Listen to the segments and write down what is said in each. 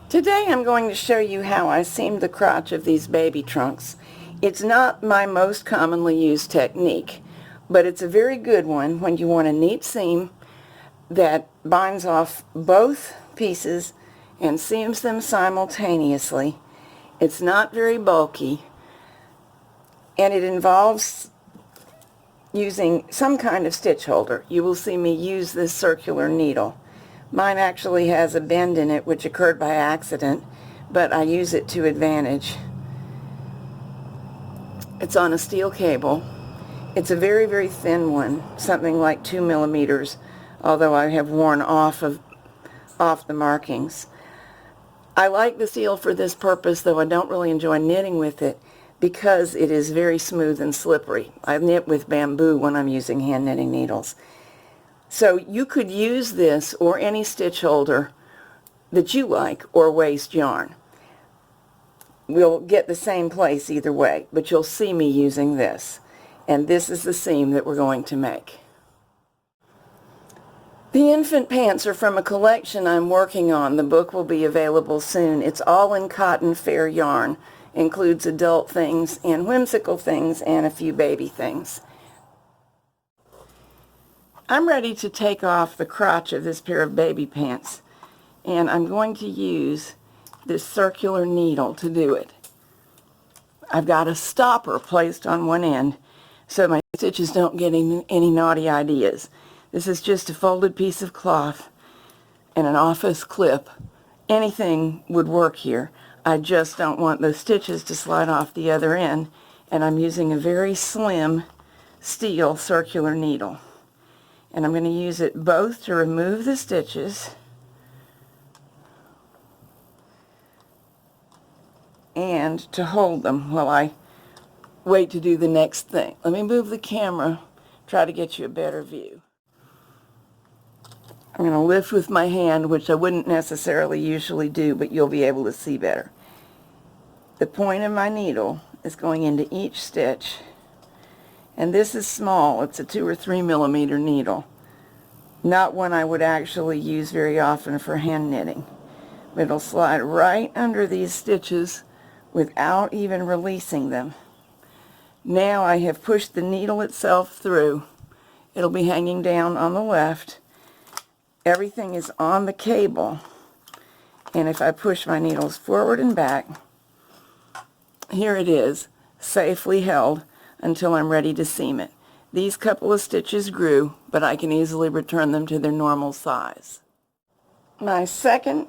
Today I'm going to show you how I seam the crotch of these baby trunks. It's not my most commonly used technique, but it's a very good one when you want a neat seam that binds off both pieces and seams them simultaneously. It's not very bulky, and it involves using some kind of stitch holder. You will see me use this circular needle. Mine actually has a bend in it which occurred by accident, but I use it to advantage. It's on a steel cable. It's a very, very thin one, something like 2 millimeters, although I have worn off the markings. I like the steel for this purpose, though I don't really enjoy knitting with it because it is very smooth and slippery. I knit with bamboo when I'm using hand knitting needles. So you could use this or any stitch holder that you like, or waste yarn. We'll get the same place either way, but you'll see me using this. And this is the seam that we're going to make. The infant pants are from a collection I'm working on. The book will be available soon. It's all in cotton fair yarn. Includes adult things and whimsical things and a few baby things. I'm ready to take off the crotch of this pair of baby pants, and I'm going to use this circular needle to do it. I've got a stopper placed on one end so my stitches don't get any naughty ideas. This is just a folded piece of cloth and an office clip. Anything would work here. I just don't want the stitches to slide off the other end, and I'm using a very slim steel circular needle. And I'm going to use it both to remove the stitches and to hold them while I wait to do the next thing. Let me move the camera, try to get you a better view. I'm going to lift with my hand, which I wouldn't necessarily usually do, but you'll be able to see better. The point of my needle is going into each stitch, and this is small. It's a 2 or 3 millimeter needle. Not one I would actually use very often for hand knitting. But it'll slide right under these stitches without even releasing them. Now I have pushed the needle itself through. It'll be hanging down on the left. Everything is on the cable. And if I push my needles forward and back, here it is, safely held until I'm ready to seam it. These couple of stitches grew, but I can easily return them to their normal size. My second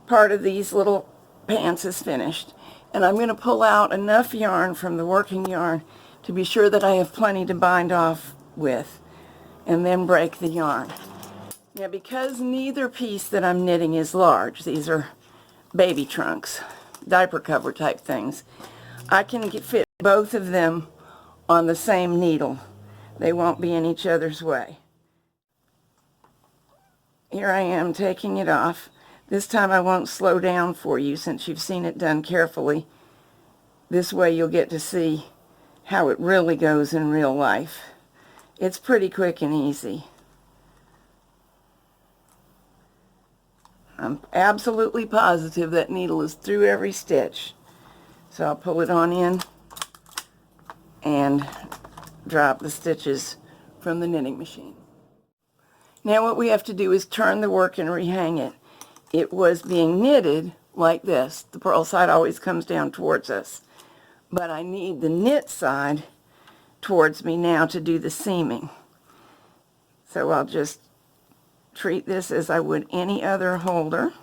part of these little pants is finished, and I'm going to pull out enough yarn from the working yarn to be sure that I have plenty to bind off with, and then break the yarn. Now, because neither piece that I'm knitting is large, these are baby trunks, diaper cover type things, I can fit both of them on the same needle. They won't be in each other's way. Here I am taking it off. This time I won't slow down for you since you've seen it done carefully. This way you'll get to see how it really goes in real life. It's pretty quick and easy. I'm absolutely positive that needle is through every stitch. So I'll pull it on in and drop the stitches from the knitting machine. Now what we have to do is turn the work and rehang it. It was being knitted like this. The purl side always comes down towards us. But I need the knit side towards me now to do the seaming. So I'll just treat this as I would any other holder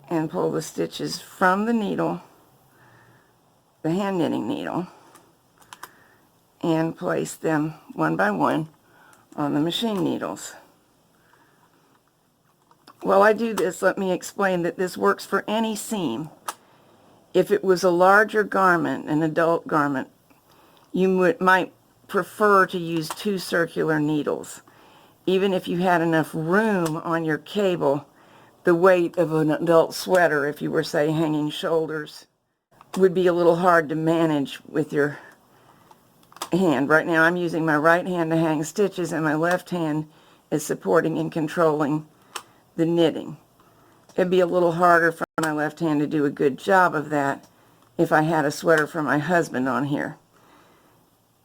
and pull the stitches from the needle, the hand knitting needle, and place them one by one on the machine needles. While I do this, let me explain that this works for any seam. If it was a larger garment, an adult garment, you might prefer to use 2 circular needles. Even if you had enough room on your cable, the weight of an adult sweater, if you were, say, hanging shoulders, would be a little hard to manage with your hand. Right now I'm using my right hand to hang stitches, and my left hand is supporting and controlling the knitting. It'd be a little harder for my left hand to do a good job of that if I had a sweater for my husband on here.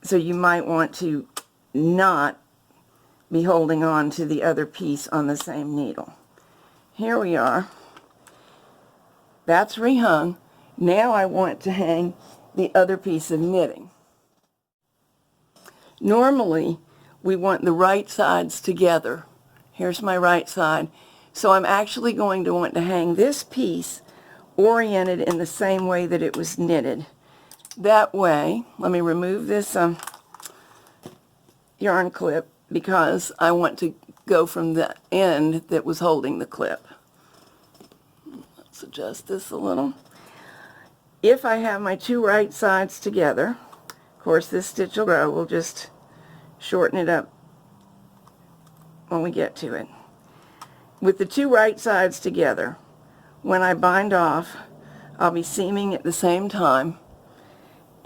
So you might want to not be holding on to the other piece on the same needle. Here we are. That's rehung. Now I want to hang the other piece of knitting. Normally, we want the right sides together. Here's my right side. So I'm actually going to want to hang this piece oriented in the same way that it was knitted. That way, let me remove this yarn clip because I want to go from the end that was holding the clip. Let's adjust this a little. If I have my two right sides together, of course this stitch will grow, we'll just shorten it up when we get to it. With the two right sides together, when I bind off, I'll be seaming at the same time,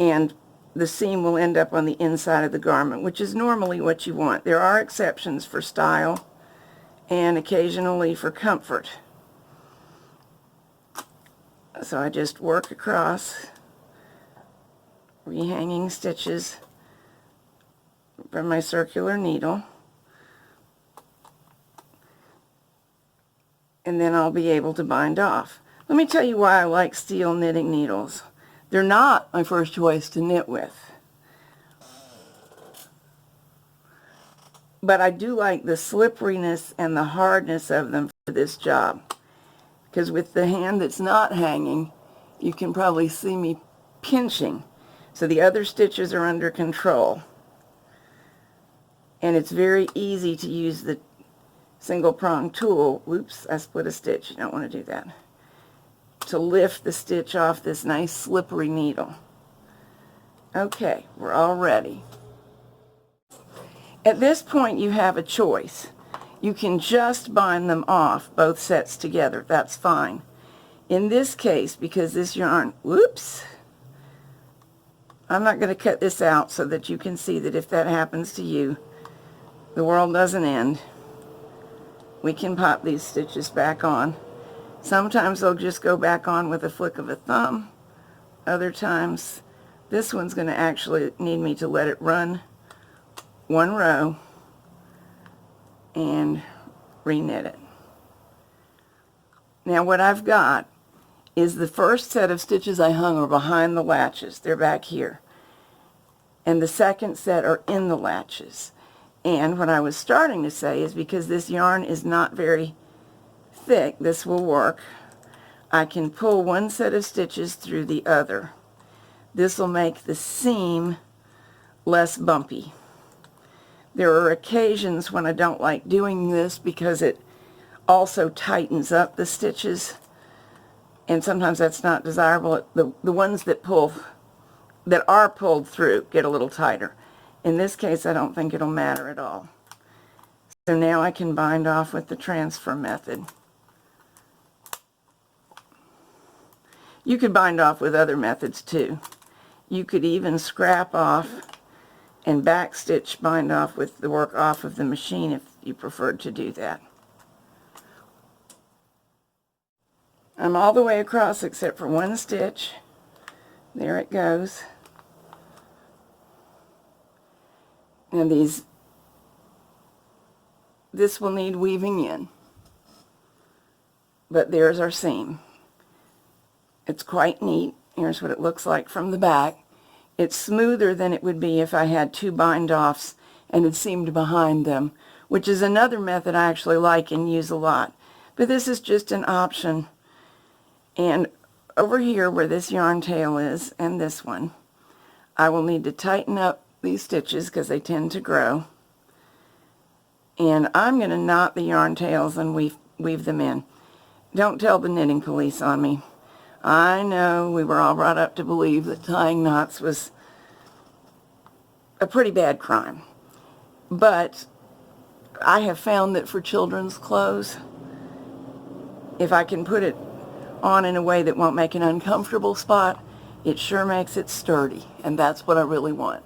and the seam will end up on the inside of the garment, which is normally what you want. There are exceptions for style and occasionally for comfort. So I just work across, rehanging stitches from my circular needle, and then I'll be able to bind off. Let me tell you why I like steel knitting needles. They're not my first choice to knit with, but I do like the slipperiness and the hardness of them for this job. Because with the hand that's not hanging, you can probably see me pinching. So the other stitches are under control. And it's very easy to use the single prong tool. Whoops, I split a stitch. You don't want to do that. To lift the stitch off this nice slippery needle. Okay, we're all ready. At this point you have a choice. You can just bind them off, both sets together. That's fine. In this case, because this yarn, whoops, I'm not going to cut this out so that you can see that if that happens to you, the world doesn't end. We can pop these stitches back on. Sometimes they'll just go back on with a flick of a thumb. Other times, this one's going to actually need me to let it run one row and reknit it. Now what I've got is the first set of stitches I hung are behind the latches. They're back here. And the second set are in the latches. And what I was starting to say is because this yarn is not very thick, this will work. I can pull one set of stitches through the other. This will make the seam less bumpy. There are occasions when I don't like doing this because it also tightens up the stitches, and sometimes that's not desirable. The ones that are pulled through get a little tighter. In this case, I don't think it'll matter at all. So now I can bind off with the transfer method. You could bind off with other methods too. You could even scrap off and backstitch bind off with the work off of the machine if you preferred to do that. I'm all the way across except for one stitch. There it goes. And this will need weaving in. But there's our seam. It's quite neat. Here's what it looks like from the back. It's smoother than it would be if I had two bind-offs and had seamed behind them, which is another method I actually like and use a lot. But this is just an option. And over here where this yarn tail is, and this one, I will need to tighten up these stitches because they tend to grow. And I'm going to knot the yarn tails and weave them in. Don't tell the knitting police on me. I know we were all brought up to believe that tying knots was a pretty bad crime. But I have found that for children's clothes, if I can put it on in a way that won't make an uncomfortable spot, it sure makes it sturdy. And that's what I really want.